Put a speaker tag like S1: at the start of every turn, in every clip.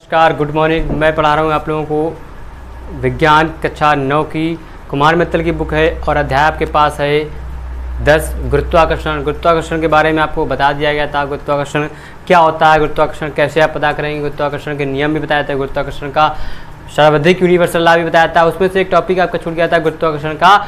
S1: नमस्कार, good morning. मैं पढ़ा रहा हूँ आप लोगों को विज्ञान कक्षा 9 की कुमार मित्तल की बुक है और अध्याय आपके पास है 10 गुरुत्वाकर्षण। गुरुत्वाकर्षण के बारे में आपको बता दिया गया था। गुरुत्वाकर्षण क्या होता है, गुरुत्वाकर्षण कैसे आप पता करेंगे, गुरुत्वाकर्षण के नियम भी बताया था, गुरुत्वाकर्षण का सर्वाधिक यूनिवर्सल लॉ भी बताया था। उसमें से एक टॉपिक आपका छूट गया था, गुरुत्वाकर्षण का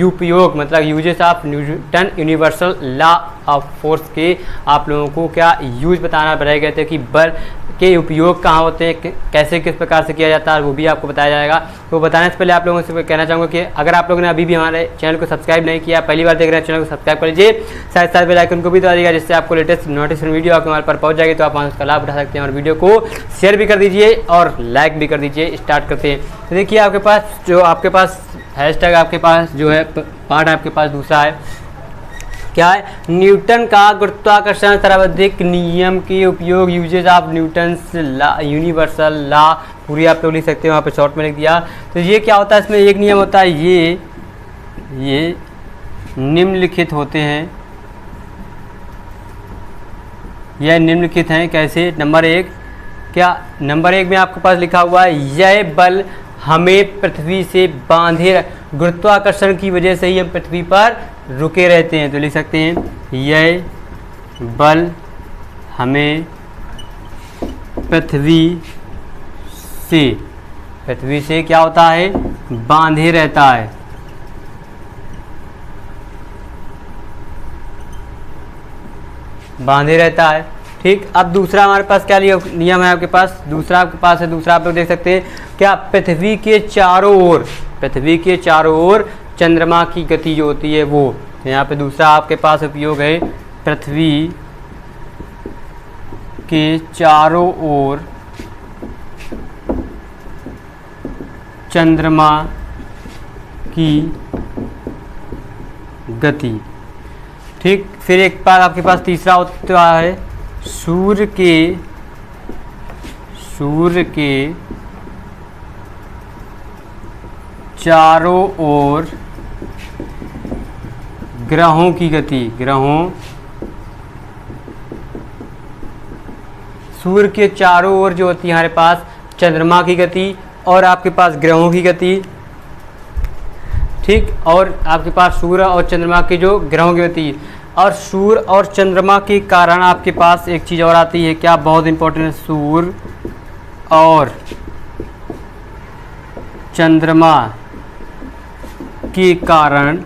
S1: उपयोग मतलब uses of Newton universal law of force के आप लोगों को क्या यूज बताना रह गए थे कि बल के उपयोग कहाँ होते हैं, कैसे किस प्रकार से किया जाता है, वो भी आपको बताया जाएगा। तो बताने से पहले आप लोगों से कहना चाहूँगा कि अगर आप लोगों ने अभी भी हमारे चैनल को सब्सक्राइब नहीं किया, पहली बार देख रहे हैं, चैनल को सब्सक्राइब कर लीजिए, साथ साथ बेल आइकन को भी दबा दीजिएगा, जिससे आपको लेटेस्ट नोटिफिकेशन वीडियो आपके हमारे पर पहुँच जाएगी, तो आप उसका लाभ उठा सकते हैं। और वीडियो को शेयर भी कर दीजिए और लाइक भी कर दीजिए। स्टार्ट करते हैं। तो देखिए आपके पास हैशटैग आपके पास जो है पार्ट आपके पास दूसरा है, क्या है, न्यूटन का गुरुत्वाकर्षण सर्वाधिक नियम के उपयोग, usages of Newton's universal law, पूरी आप लोग लिख सकते हो, वहाँ पे शॉर्ट में लिख दिया। तो ये क्या होता है, इसमें एक नियम होता है, ये निम्नलिखित होते हैं, यह निम्नलिखित हैं। कैसे? नंबर एक में आपके पास लिखा हुआ है, यह बल हमें पृथ्वी से बांधे, गुरुत्वाकर्षण की वजह से ही हम पृथ्वी पर रुके रहते हैं। तो लिख सकते हैं, यह बल हमें पृथ्वी से क्या होता है, बांधे रहता है। बांधे रहता है। ठीक। अब दूसरा हमारे पास क्या नियम है आपके पास, दूसरा आप लोग देख सकते हैं, क्या, पृथ्वी के चारों ओर चंद्रमा की गति जो होती है वो, यहाँ पे दूसरा आपके पास उपयोग है, पृथ्वी के चारों ओर चंद्रमा की गति। ठीक। फिर एक बार आपके पास तीसरा होता है, सूर्य के चारों ओर ग्रहों की गति। सूर्य के चारों ओर जो होती है हमारे पास चंद्रमा की गति और आपके पास ग्रहों की गति। ठीक। और आपके पास सूर्य और चंद्रमा की जो ग्रहों की गति, और सूर्य और चंद्रमा के कारण आपके पास एक चीज़ और आती है, क्या, बहुत इंपॉर्टेंट है, सूर्य और चंद्रमा के कारण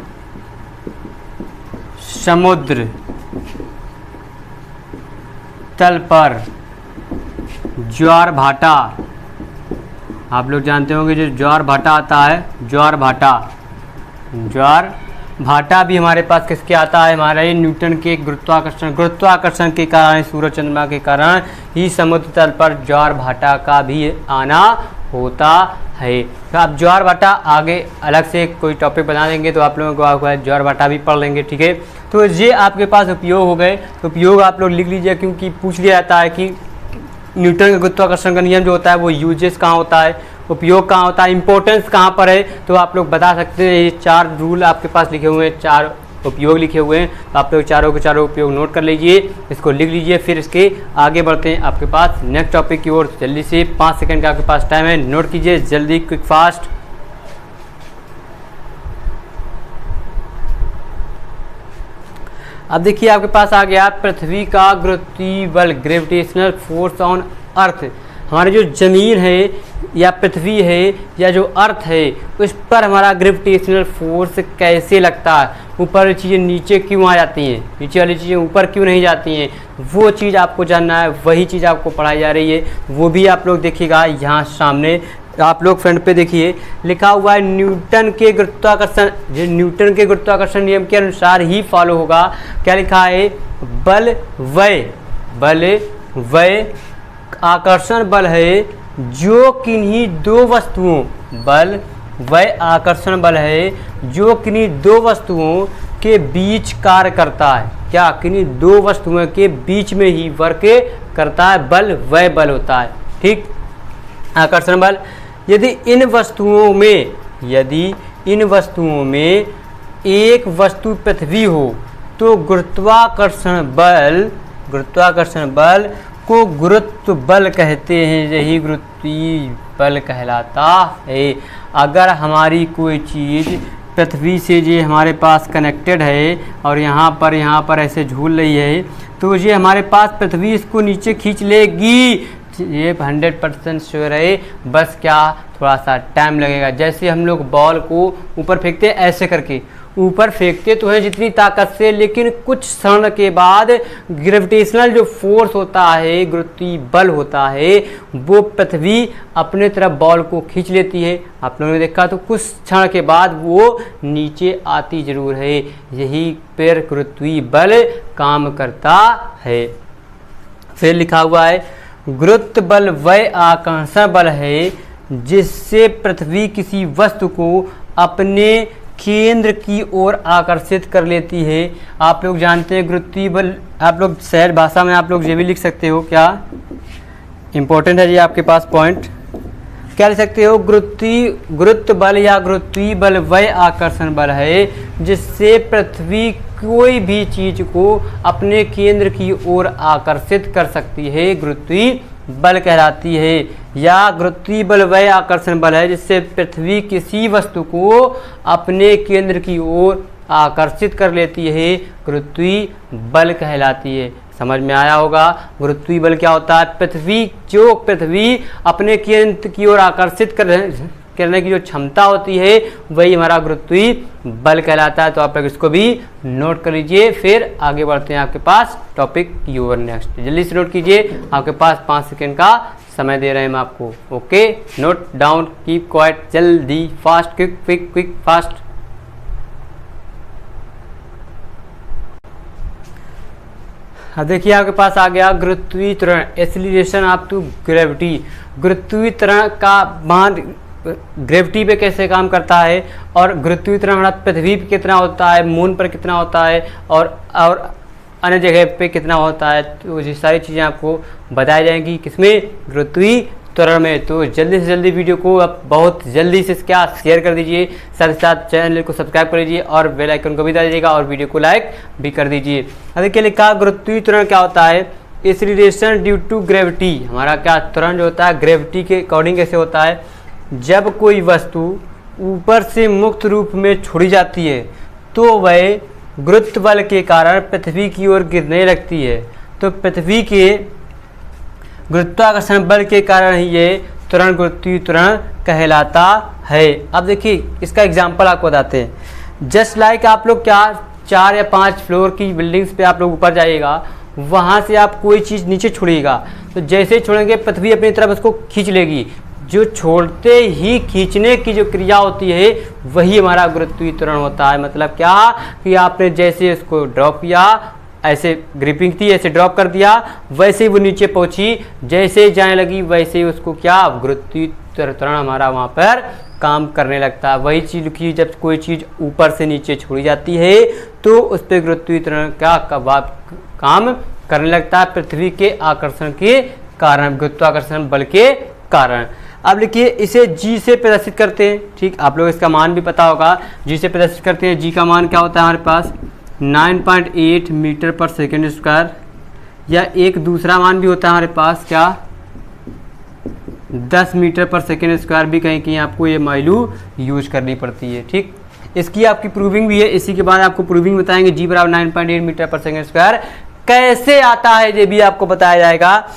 S1: समुद्र तल पर ज्वार भाटा, आप लोग जानते होंगे जो ज्वार भाटा आता है, ज्वार भाटा भी हमारे पास किसके आता है, हमारे न्यूटन के गुरुत्वाकर्षण के कारण, सूर्य चंद्रमा के कारण ही समुद्र तल पर ज्वार भाटा का भी आना होता है। तो आप ज्वार भाटा आगे अलग से कोई टॉपिक बना देंगे, तो आप लोगों को ज्वार भाटा भी पढ़ लेंगे। ठीक है। तो ये आपके पास उपयोग हो गए। तो उपयोग आप लोग लिख लीजिए, क्योंकि पूछ लिया जाता है कि न्यूटन का गुरुत्वाकर्षण का नियम जो होता है वो यूजेस कहाँ होता है, उपयोग कहाँ होता है, इंपॉर्टेंस कहाँ पर है, तो आप लोग बता सकते हैं। ये 4 रूल आपके पास लिखे हुए हैं, 4 उपयोग लिखे हुए हैं, तो आप लोग चारों के चारों उपयोग नोट कर लीजिए, इसको लिख लीजिए। फिर इसके आगे बढ़ते हैं आपके पास नेक्स्ट टॉपिक की ओर। जल्दी से 5 सेकंड का आपके पास टाइम है, नोट कीजिए जल्दी, क्विक फास्ट। अब देखिए आपके पास आ गया पृथ्वी का गुरुत्वीय बल, ग्रेविटेशनल फोर्स ऑन अर्थ। हमारी जो ज़मीन है या पृथ्वी है या जो अर्थ है, उस पर हमारा ग्रेविटेशनल फोर्स कैसे लगता है, ऊपर चीज़ें नीचे क्यों आ जाती हैं, नीचे वाली चीज़ें ऊपर क्यों नहीं जाती हैं, वो चीज़ आपको जानना है, वही चीज़ आपको पढ़ाई जा रही है। वो भी आप लोग देखिएगा यहाँ सामने, आप लोग फ्रंट पे देखिए, लिखा हुआ है न्यूटन के गुरुत्वाकर्षण, जो न्यूटन के गुरुत्वाकर्षण नियम के अनुसार ही फॉलो होगा। क्या लिखा है, बल वय आकर्षण बल है जो किन्हीं दो वस्तुओं, बल वह आकर्षण बल है जो किन्हीं दो वस्तुओं के बीच कार्य करता है। क्या, किन्हीं दो वस्तुओं के बीच में ही वर्क करता है, बल वह बल होता है। ठीक। आकर्षण बल, यदि इन वस्तुओं में एक वस्तु पृथ्वी हो तो गुरुत्वाकर्षण बल को गुरुत्व बल कहते हैं, यही गुरुत्वीय बल कहलाता है। अगर हमारी कोई चीज़ पृथ्वी से ये हमारे पास कनेक्टेड है और यहाँ पर ऐसे झूल रही है, तो ये हमारे पास पृथ्वी इसको नीचे खींच लेगी, ये 100% श्योर है। बस क्या थोड़ा सा टाइम लगेगा। जैसे हम लोग बॉल को ऊपर फेंकते हैं, ऐसे करके ऊपर फेंकते तो है जितनी ताकत से, लेकिन कुछ क्षण के बाद ग्रेविटेशनल जो फोर्स होता है, गुरुत्वीय बल होता है, वो पृथ्वी अपने तरफ बॉल को खींच लेती है। आप लोगों ने देखा, तो कुछ क्षण के बाद वो नीचे आती जरूर है। यही पर गुरुत्वीय बल काम करता है। फिर लिखा हुआ है, गुरुत्व बल वह आकर्षण बल है जिससे पृथ्वी किसी वस्तु को अपने केंद्र की ओर आकर्षित कर लेती है। आप लोग जानते हैं गुरुत्वीय बल, आप लोग सहज भाषा में आप लोग ये भी लिख सकते हो, क्या इंपॉर्टेंट है ये आपके पास पॉइंट, क्या लिख सकते हो, गुरुत्व बल या गुरुत्वीय बल वह आकर्षण बल है जिससे पृथ्वी कोई भी चीज को अपने केंद्र की ओर आकर्षित कर सकती है, गुरुत्वीय बल कहलाती है। या गुरुत्वीय बल वह आकर्षण बल है जिससे पृथ्वी किसी वस्तु को अपने केंद्र की ओर आकर्षित कर लेती है, गुरुत्वीय बल कहलाती है। समझ में आया होगा। गुरुत्वीय बल क्या होता है, पृथ्वी अपने केंद्र की ओर आकर्षित करने की जो क्षमता होती है, वही हमारा गुरुत्वीय बल कहलाता है। तो आप लोग इसको भी नोट कर लीजिए। फिर आगे बढ़ते हैं आपके पास टॉपिक की ओर। नेक्स्ट जल्दी से नोट कीजिए, आपके पास 5 सेकंड का समय दे रहे हैं हम आपको। Okay, note down, keep quiet, जल्दी, fast, quick quick quick fast. देखिए आपके पास आ गया गुरुत्वीय त्वरण, एक्सीलरेशन अप टू ग्रेविटी। गुरुत्वीय त्वरण का मान ग्रेविटी पे कैसे काम करता है, और गुरुत्वीय त्वरण हमारा पृथ्वी पे कितना होता है, मून पर कितना होता है, और अन्य जगह पे कितना होता है। तो ये सारी चीज़ें आपको बताई जाएंगी किसमें, गुरुत्वीय त्वरण में। तो जल्दी से जल्दी वीडियो को अब बहुत जल्दी से क्या शेयर कर दीजिए, साथ ही साथ चैनल को सब्सक्राइब कर लीजिए और बेल आइकन को भी दबा दीजिएगा और वीडियो को लाइक भी कर दीजिए। देखिए लिखा गुरुत्वीय त्वरण क्या होता है, एक्सीलरेशन ड्यू टू ग्रेविटी। हमारा क्या त्वरण जो होता है ग्रेविटी के अकॉर्डिंग कैसे होता है, जब कोई वस्तु ऊपर से मुक्त रूप में छोड़ी जाती है तो वह गुरुत्व बल के कारण पृथ्वी की ओर गिरने लगती है। तो पृथ्वी के गुरुत्वाकर्षण बल के कारण ही ये त्वरण गुरुत्वीय त्वरण कहलाता है। अब देखिए इसका एग्जाम्पल आपको बताते हैं। जस्ट लाइक आप लोग क्या 4 या 5 फ्लोर की बिल्डिंग्स पे आप लोग ऊपर जाइएगा, वहाँ से आप कोई चीज़ नीचे छोड़िएगा, तो जैसे ही छोड़ेंगे पृथ्वी अपनी तरफ उसको खींच लेगी। जो छोड़ते ही खींचने की जो क्रिया होती है वही हमारा गुरुत्वीय त्वरण होता है। मतलब क्या कि आपने जैसे इसको ड्रॉप किया, ऐसे ग्रिपिंग थी, ऐसे ड्रॉप कर दिया, वैसे ही वो नीचे पहुंची, जैसे ही जाने लगी वैसे ही उसको क्या गुरुत्वीय त्वरण हमारा वहाँ पर काम करने लगता है। वही चीज़ की जब कोई चीज़ ऊपर से नीचे छोड़ी जाती है तो उस पर गुरुत्वीय त्वरण का काम करने लगता है, पृथ्वी के आकर्षण के कारण, गुरुत्वाकर्षण बल के कारण। अब लिखिए इसे जी से प्रदर्शित करते हैं। ठीक, आप लोग इसका मान भी पता होगा, जी से प्रदर्शित करते हैं। जी का मान क्या होता है हमारे पास 9.8 मीटर पर सेकेंड स्क्वायर, या एक दूसरा मान भी होता है हमारे पास क्या 10 मीटर पर सेकेंड स्क्वायर भी कहीं कहीं आपको ये वैल्यू यूज करनी पड़ती है। ठीक, इसकी आपकी प्रूविंग भी है, इसी के बाद आपको प्रूविंग बताएंगे। जी बराबर 9.8 मीटर पर सेकेंड स्क्वायर कैसे आता है ये भी आपको बताया जाएगा।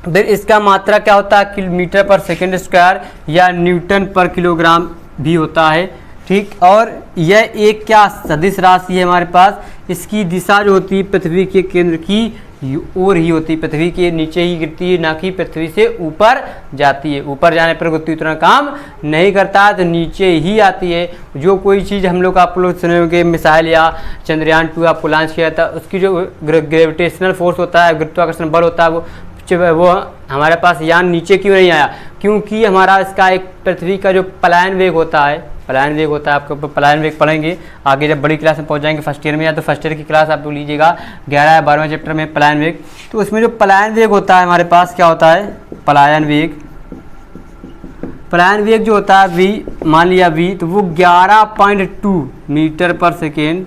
S1: फिर इसका मात्रा क्या होता है मीटर पर सेकेंड स्क्वायर या न्यूटन पर किलोग्राम भी होता है। ठीक, और यह एक क्या सदिश राशि है हमारे पास। इसकी दिशा जो होती है पृथ्वी के केंद्र की ओर ही होती है, पृथ्वी के नीचे ही गिरती है, ना कि पृथ्वी से ऊपर जाती है। ऊपर जाने पर गुरुत्वीय त्वरण काम नहीं करता है, तो नीचे ही आती है। जो कोई चीज़ हम लोग आप लोग सुने होंगे, मिसाइल या चंद्रयान 2 आपको लॉन्च किया था, उसकी जो ग्रेविटेशनल फोर्स होता है, गुरुत्वाकर्षण बल होता है, वो हमारे पास यान नीचे क्यों नहीं आया, क्योंकि हमारा इसका एक पृथ्वी का जो पलायन वेग होता है, आपको पलायन वेग पढ़ेंगे आगे जब बड़ी क्लास में पहुंच जाएंगे फर्स्ट ईयर में, या तो फर्स्ट ईयर की क्लास आप लोग लीजिएगा 11 या 12वें चैप्टर में पलायन वेग। तो उसमें जो पलायन वेग होता है हमारे पास क्या होता है, पलायन वेग जो होता है v, मान लिया v, तो वो 11.2 मीटर पर सेकेंड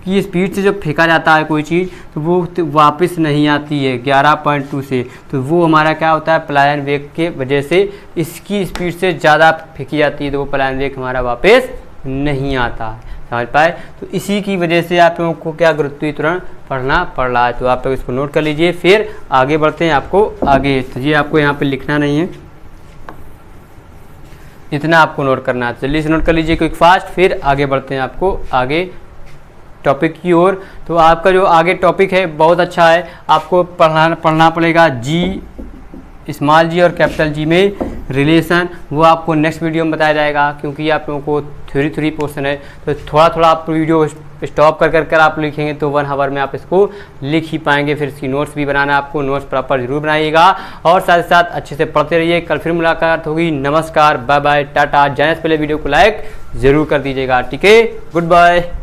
S1: की स्पीड से जब फेंका जाता है कोई चीज़ तो वो वापस नहीं आती है 11.2 से, तो वो हमारा क्या होता है पलायन वेग के वजह से इसकी स्पीड से ज़्यादा फेंकी जाती है तो वो पलायन वेग हमारा वापस नहीं आता है। समझ पाए? तो इसी की वजह से आप लोगों को क्या गुरुत्वीय त्वरण पढ़ना पड़ रहा है, तो आप लोग इसको नोट कर लीजिए। फिर आगे बढ़ते हैं आपको आगे, तो ये आपको यहाँ पे लिखना नहीं है, इतना आपको नोट करना है, जल्दी से नोट कर लीजिए क्विक फास्ट। फिर आगे बढ़ते हैं आपको आगे टॉपिक की ओर। तो आपका जो आगे टॉपिक है बहुत अच्छा है, आपको पढ़ना पड़ेगा जी, स्मॉल जी और कैपिटल जी में रिलेशन, वो आपको नेक्स्ट वीडियो में बताया जाएगा क्योंकि आप लोगों को थ्योरी पोर्शन है, तो थोड़ा आप वीडियो स्टॉप कर आप लिखेंगे तो 1 आवर में आप इसको लिख ही पाएंगे। फिर इसकी नोट्स भी बनाना, आपको नोट्स प्रॉपर जरूर बनाइएगा और साथ ही साथ अच्छे से पढ़ते रहिए। कल फिर मुलाकात होगी। नमस्कार, बाय बाय, टाटा। जाने से पहले वीडियो को लाइक ज़रूर कर दीजिएगा। ठीक है, गुड बाय।